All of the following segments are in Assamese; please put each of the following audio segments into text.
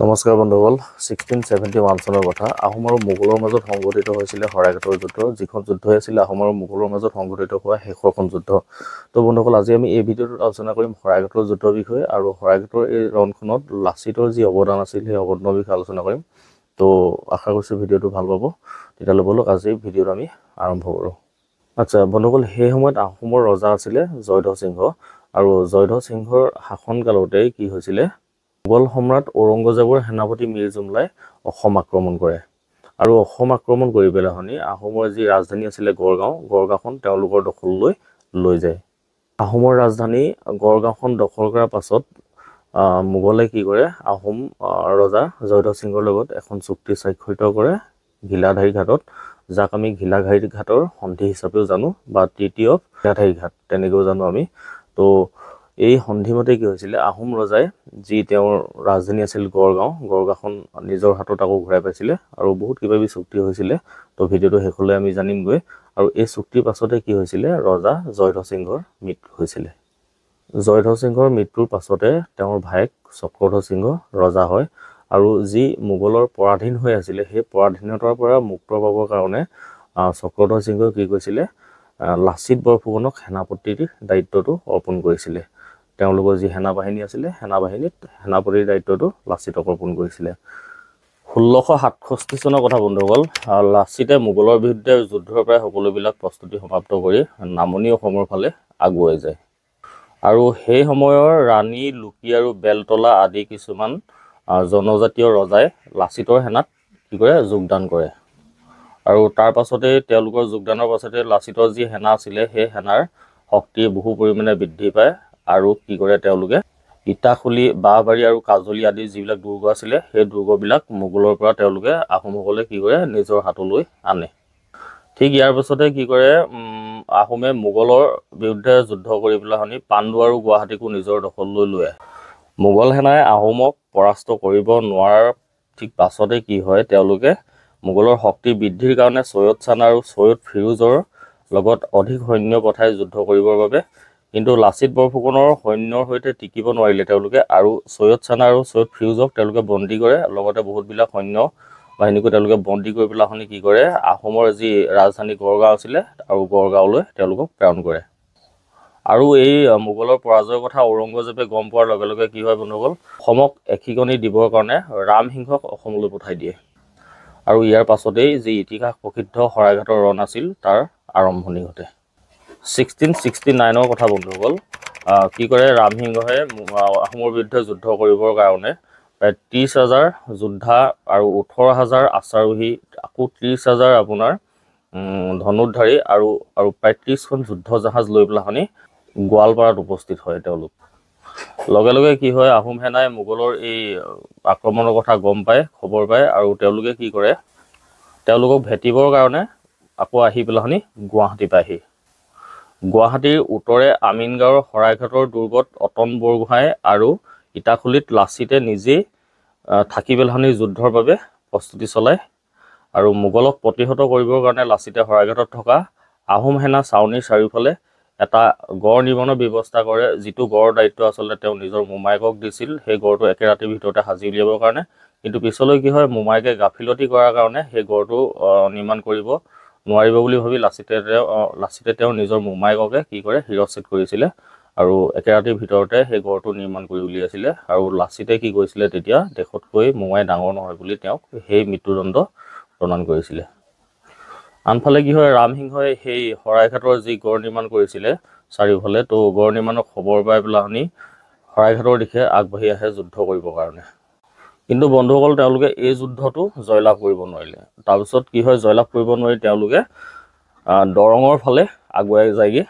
নমস্কাৰ বন্ধুসকল 1671 চনৰ কথা আহোম আৰু মোগলৰ মাজত সংঘটিত হৈছিল শৰাইঘাটৰ যুদ্ধ যিখন যুদ্ধ আছিল আহোম আৰু মোগলৰ মাজত সংঘটিত হোৱা শেষৰখন যুদ্ধ তো বন্ধুসকল আজি আমি এই ভিডিঅ'টোত আলোচনা কৰিম শৰাইঘাটৰ যুদ্ধৰ বিষয়ে আৰু শৰাইঘাটৰ এই ৰণখনত লাচিতৰ যি অৱদান আছিল সেই অৱদানৰ বিষয়ে আলোচনা কৰিম তো আশা কৰিছো ভিডিঅ'টো ভাল পাব তেতিয়ালৈ বলক আজি ভিডিঅ'টো আমি আৰম্ভ কৰো আচ্ছা বন্ধুসকল সেই সময়ত আহোমৰ ৰজা আছিল জয়ধ্বজ সিংহ আৰু জয়ধ্বজ সিংহৰ শাসনকালতে কি হৈছিল মোগল সম্ৰাট ঔৰংগজেবৰ সেনাপতি মিৰ জুমলাই অসম আক্ৰমণ কৰে আৰু অসম আক্ৰমণ কৰি পেলাহনি আহোমৰ যি ৰাজধানী আছিল গড়গাঁওখন তেওঁলোকৰ দখললৈ লৈ যায় আহোমৰ ৰাজধানী গড়গাঁওখন দখল কৰাৰ পাছত মোগলে কি কৰে আহোম ৰজা জয়ধ্বজ সিংহৰ লগত এখন চুক্তি স্বাক্ষৰিত কৰে ঘিলাধাৰী ঘাটত যাক আমি ঘিলাধাৰী ঘাটৰ সন্ধি হিচাপেও জানো বা তৃতীয় ঘিলাধাৰী ঘাট তেনেকৈ জানো আমি তো এই সন্ধিমতে কি হৈছিল আহোম ৰজাই যি তেওঁৰ ৰাজধানী আছিল গড়গাঁওখন নিজৰ হাতত আকৌ ঘূৰাই পাইছিল আৰু বহুত কিবাবি চুক্তি হৈছিল তো ভিডিঅ'টো শেষলৈ আমি জানিমগৈ আৰু এই চুক্তিৰ পাছতে কি হৈছিল ৰজা জয়ধ্বজ সিংহৰ মৃত্যু হৈছিল জয়ধ্বজ সিংহৰ মৃত্যুৰ পাছতে তেওঁৰ ভাইক চক্ৰধ্বজ সিংহ ৰজা হয় আৰু যি মোগলৰ পৰাধীন হৈ আছিল সেই পৰাধীনতাৰ পৰা মুক্ত পাবৰ কাৰণে চক্ৰধ্বজ সিংহই কি কৈছিল লাচিত বৰফুকনক সেনাপতিৰ দায়িত্বটো অৰ্পণ কৰিছিল তেওঁলোকৰ যি সেনাবাহিনী আছিল সেনাবাহিনীত সেনাপতিৰ দায়িত্বটো লাচিতক অৰ্পণ কৰিছিল 1667 চনৰ কথা বন্ধুসকল লাচিতে মোগলৰ বিৰুদ্ধে যুদ্ধৰ প্ৰায় সকলোবিলাক প্ৰস্তুতি সমাপ্ত কৰি নামনি অসমৰ ফালে আগুৱাই যায় আৰু সেই সময়ৰ ৰাণী লুকি আৰু বেলতলা আদি কিছুমান জনজাতীয় ৰজাই লাচিতৰ সেনাত কি কৰে যোগদান কৰে আৰু তাৰ পাছতে তেওঁলোকৰ যোগদানৰ পাছতে লাচিতৰ যি সেনা আছিল সেই সেনাৰ শক্তি বহু পৰিমাণে বৃদ্ধি পায় আৰু কি কৰে তেওঁলোকে ইটাখুলি বাহবাৰী আৰু কাজলি আদি যিবিলাক দুৰ্গ আছিল সেই দুৰ্গবিলাক মোগলৰ পৰা তেওঁলোকে আহোমসকলে কি কৰে নিজৰ হাতলৈ আনে ঠিক ইয়াৰ পাছতে কি কৰে আহোমে মোগলৰ বিৰুদ্ধে যুদ্ধ কৰি পেলাহনি পাণ্ডু আৰু গুৱাহাটীকো নিজৰ দখললৈ লৈ আহে মোগল সেনাই আহোমক পৰাস্ত কৰিব নোৱাৰাৰ ঠিক পাছতে কি হয় তেওঁলোকে মোগলৰ শক্তি বৃদ্ধিৰ কাৰণে সৈয়দ চান আৰু সৈয়দ ফিৰোজৰ লগত অধিক সৈন্য পঠাই যুদ্ধ কৰিবৰ বাবে কিন্তু লাচিত বৰফুকনৰ সৈন্যৰ সৈতে টিকিব নোৱাৰিলে তেওঁলোকে আৰু সৈয়দ চান আৰু সৈয়দ ফিৰোজক তেওঁলোকে বন্দী কৰে লগতে বহুতবিলাক সৈন্য বাহিনীকো তেওঁলোকে বন্দী কৰি পেলাহনি কি কৰে আহোমৰ যি ৰাজধানী গড়গাঁও আছিল আৰু গড়গাঁওলৈ তেওঁলোকক প্ৰেৰণ কৰে আৰু এই মোগলৰ পৰাজয়ৰ কথা ঔৰংগজেবে গম পোৱাৰ লগে লগে কি হয় বন্ধুসকল অসমক একিকনি দিবৰ কাৰণে ৰামসিংহক অসমলৈ পঠাই দিয়ে আৰু ইয়াৰ পাছতেই যি ইতিহাস প্ৰসিদ্ধ শৰাইঘাটৰ ৰণ আছিল তাৰ আৰম্ভণি ঘটে 1669 কথা বন্ধুসকল কি কৰে ৰামসিংহই আহোমৰ বিৰুদ্ধে যুদ্ধ কৰিবৰ কাৰণে প্ৰায় 30,000 যোদ্ধা আৰু 18,000 আশ্বাৰোহী আকৌ 30,000 আপোনাৰ ধনুৰ্ধাৰী আৰু প্ৰায় 30খন যুদ্ধ জাহাজ লৈ পেলাহনি গোৱালপাৰাত উপস্থিত হয় তেওঁলোক লগে লগে কি হয় আহোম সেনাই মোগলৰ এই আক্ৰমণৰ কথা গম পায় খবৰ পায় আৰু তেওঁলোকে কি কৰে তেওঁলোকক ভেটিবৰ কাৰণে আকৌ আহি পেলাহনি গুৱাহাটী পায়হি গুৱাহাটীৰ উত্তৰে আমিনগাঁৱৰ শৰাইঘাটৰ দুৰ্গত অতন বৰগোহাঁই আৰু ইটাখুলিত লাচিতে নিজেই থাকি পেলাহনি যুদ্ধৰ বাবে প্ৰস্তুতি চলায় আৰু মোগলক প্ৰতিহত কৰিবৰ কাৰণে লাচিতে শৰাইঘাটত থকা আহোম সেনা ছাউনীৰ চাৰিওফালে এটা গড় নিৰ্মাণৰ ব্যৱস্থা কৰে যিটো গড়ৰ দায়িত্ব আচলতে তেওঁ নিজৰ মোমাইকক দিছিল সেই গড়টো একে ৰাতিৰ ভিতৰতে সাজি উলিয়াবৰ কাৰণে কিন্তু পিছলৈ কি হয় মোমাইকে গাফিলতি কৰাৰ কাৰণে সেই গড়টো নিৰ্মাণ কৰিব নোৱাৰিব বুলি ভাবি লাচিতে তেওঁ নিজৰ মোমাইককে কি কৰে শিৰচ্ছেদ কৰিছিল আৰু একে ৰাতিৰ ভিতৰতে সেই গড়টো নিৰ্মাণ কৰি উলিয়াইছিল আৰু লাচিতে কি কৰিছিল তেতিয়া দেশতকৈ মোমাই ডাঙৰ নহয় বুলি তেওঁক সেই মৃত্যুদণ্ড প্ৰদান কৰিছিল আনফালে কি হয় ৰামসিংহই সেই শৰাইঘাটৰ যি গড় নিৰ্মাণ কৰিছিল চাৰিওফালে তো গড় নিৰ্মাণৰ খবৰ পাই পেলাহনি শৰাইঘাটৰ দিশে আগবাঢ়ি আহে যুদ্ধ কৰিবৰ কাৰণে কিন্তু বন্ধুসকল তেওঁলোকে এই যুদ্ধটো জয়লাভ কৰিব নোৱাৰিলে তাৰপিছত কি হয় জয়লাভ কৰিব নোৱাৰি তেওঁলোকে দৰঙৰ ফালে আগুৱাই যায়গে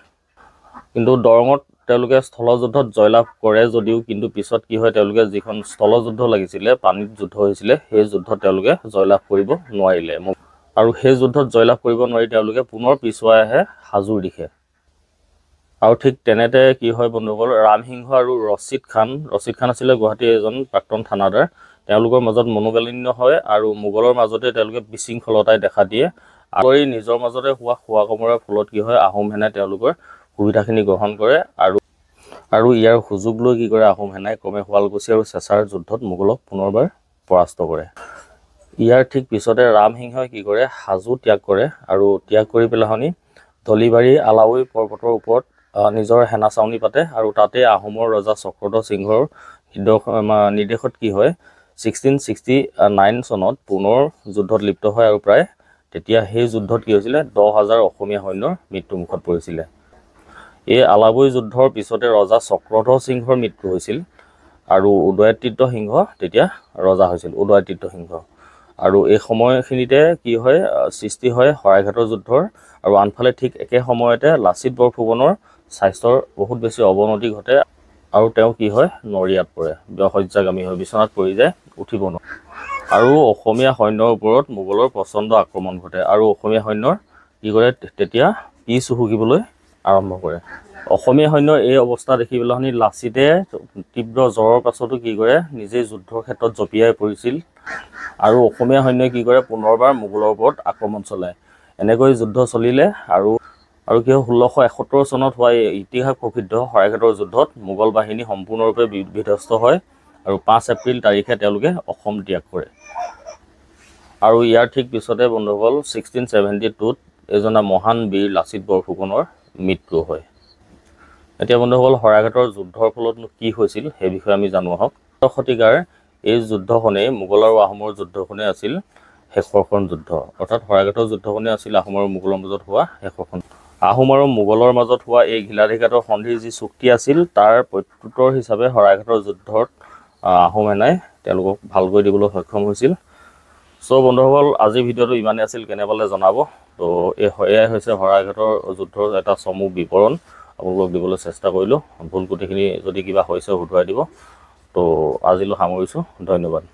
কিন্তু দৰঙত তেওঁলোকে স্থলযুদ্ধত জয়লাভ কৰে যদিও কিন্তু পিছত কি হয় তেওঁলোকে যিখন স্থলযুদ্ধ লাগিছিল পানীত যুদ্ধ হৈছিল সেই যুদ্ধত তেওঁলোকে জয়লাভ কৰিব নোৱাৰিলে আৰু সেই যুদ্ধত জয়লাভ কৰিব নোৱাৰি তেওঁলোকে পুনৰ পিছুৱাই আহে হাজোৰ দিশে আৰু ঠিক তেনেতে কি হয় বন্ধুসকল ৰামসিংহ আৰু ৰছিদ খান আছিল গুৱাহাটীৰ এজন প্ৰাক্তন থানাদাৰ তেওঁলোকৰ মাজত মনোমালিন্য হয় আৰু মোগলৰ মাজতে তেওঁলোকে বিশৃংখলতাই দেখা দিয়ে আৰু নিজৰ মাজতে হোৱা খোৱা কমৰাৰ ফলত কি হয় আহোম সেনাই তেওঁলোকৰ সুবিধাখিনি গ্ৰহণ কৰে আৰু ইয়াৰ সুযোগ লৈ কি কৰে আহোম সেনাই ক্ৰমে শুৱালকুছি আৰু চেঁচাৰ যুদ্ধত মোগলক পুনৰবাৰ পৰাস্ত কৰে। ইয়াৰ ঠিক পিছতে ৰামসিংহই কি কৰে, হাজো ত্যাগ কৰে আৰু ত্যাগ কৰি পেলাহনি ধলিবাৰী আলাৱৈ পৰ্বতৰ ওপৰত নিজৰ সেনা চাউনি পাতে আৰু তাতে আহোমৰ ৰজা চক্ৰধ্বজ সিংহৰ নিৰ্দেশত কি হয় 1669 চনত পুনৰ যুদ্ধত লিপ্ত হয় আৰু প্ৰায় তেতিয়া সেই যুদ্ধত কি হৈছিলে 10,000 অসমীয়া সৈন্যৰ মৃত্যুমুখত পৰিছিলে। এই আলাৱৈ যুদ্ধৰ পিছতে ৰজা চক্ৰধ্বজ সিংহৰ মৃত্যু হৈছিল আৰু উদয়াদিত্য সিংহ তেতিয়া ৰজা হৈছিল, উদয়াদিত্য সিংহ। আৰু এই সময়খিনিতে কি হয় সৃষ্টি হয় শৰাইঘাটৰ যুদ্ধৰ আৰু আনফালে ঠিক একে সময়তে লাচিত বৰফুকনৰ স্বাস্থ্যৰ বহুত বেছি অৱনতি ঘটে আৰু তেওঁ কি হয় নৰিয়াত পৰে, শয্যাগামী হৈ বিচনাত পৰি যায়, উঠিব নোৱাৰে। আৰু অসমীয়া সৈন্যৰ ওপৰত মোগলৰ প্ৰচণ্ড আক্ৰমণ ঘটে আৰু অসমীয়া সৈন্যৰ কি কৰে তেতিয়া পিছ হুহুকিবলৈ আৰম্ভ কৰে। অসমীয়া সৈন্যৰ এই অৱস্থা দেখি পেলানি লাচিতে তীব্ৰ জ্বৰৰ পাছতো কি কৰে নিজেই যুদ্ধৰ ক্ষেত্ৰত জঁপিয়াই পৰিছিল আৰু অসমীয়া সৈন্যই কি কৰে পুনৰবাৰ মোগলৰ ওপৰত আক্ৰমণ চলায়। এনেকৈ যুদ্ধ চলিলে আৰু কি হয় 1671 চনত হোৱা ইতিহাস প্ৰসিদ্ধ শৰাইঘাটৰ যুদ্ধত মোগল বাহিনী সম্পূৰ্ণৰূপে বিধ্বস্ত হয় আৰু 5 এপ্ৰিল তাৰিখে তেওঁলোকে অসম ত্যাগ কৰে। আৰু ইয়াৰ ঠিক পিছতে বন্ধুসকল 1672ত এজনা মহান বীৰ লাচিত বৰফুকনৰ মৃত্যু হয়। এতিয়া বন্ধুসকল শৰাইঘাটৰ যুদ্ধৰ ফলতনো কি হৈছিল সেই বিষয়ে আমি জানো আহক। শতিকাৰ এই যুদ্ধখনেই মোগল আৰু আহোমৰ যুদ্ধখনে আছিল শেষৰখন যুদ্ধ, অৰ্থাৎ শৰাইঘাটৰ যুদ্ধখনে আছিল আহোম আৰু মোগলৰ মাজত হোৱা শেষৰখন। আহোম আৰু মোগলৰ মাজত হোৱা এই ঘিলাধিঘাটৰ সন্ধিৰ যি চুক্তি আছিল তাৰ প্ৰত্যুত্তৰ হিচাপে শৰাইঘাটৰ যুদ্ধত আহোম সেনাই তেওঁলোকক ভালকৈ দিবলৈ সক্ষম হৈছিল। চ' বন্ধুসকল আজিৰ ভিডিঅ'টো ইমানেই আছিল, কেনে পালে জনাব। তো এয়াই হৈছে শৰাইঘাটৰ যুদ্ধৰ এটা চমু বিৱৰণ আপোনালোকক দিবলৈ চেষ্টা কৰিলোঁ। ভুল গোটেইখিনি যদি কিবা হৈছে শুধৰাই দিব। তো আজিলৈ সামৰিছোঁ, ধন্যবাদ।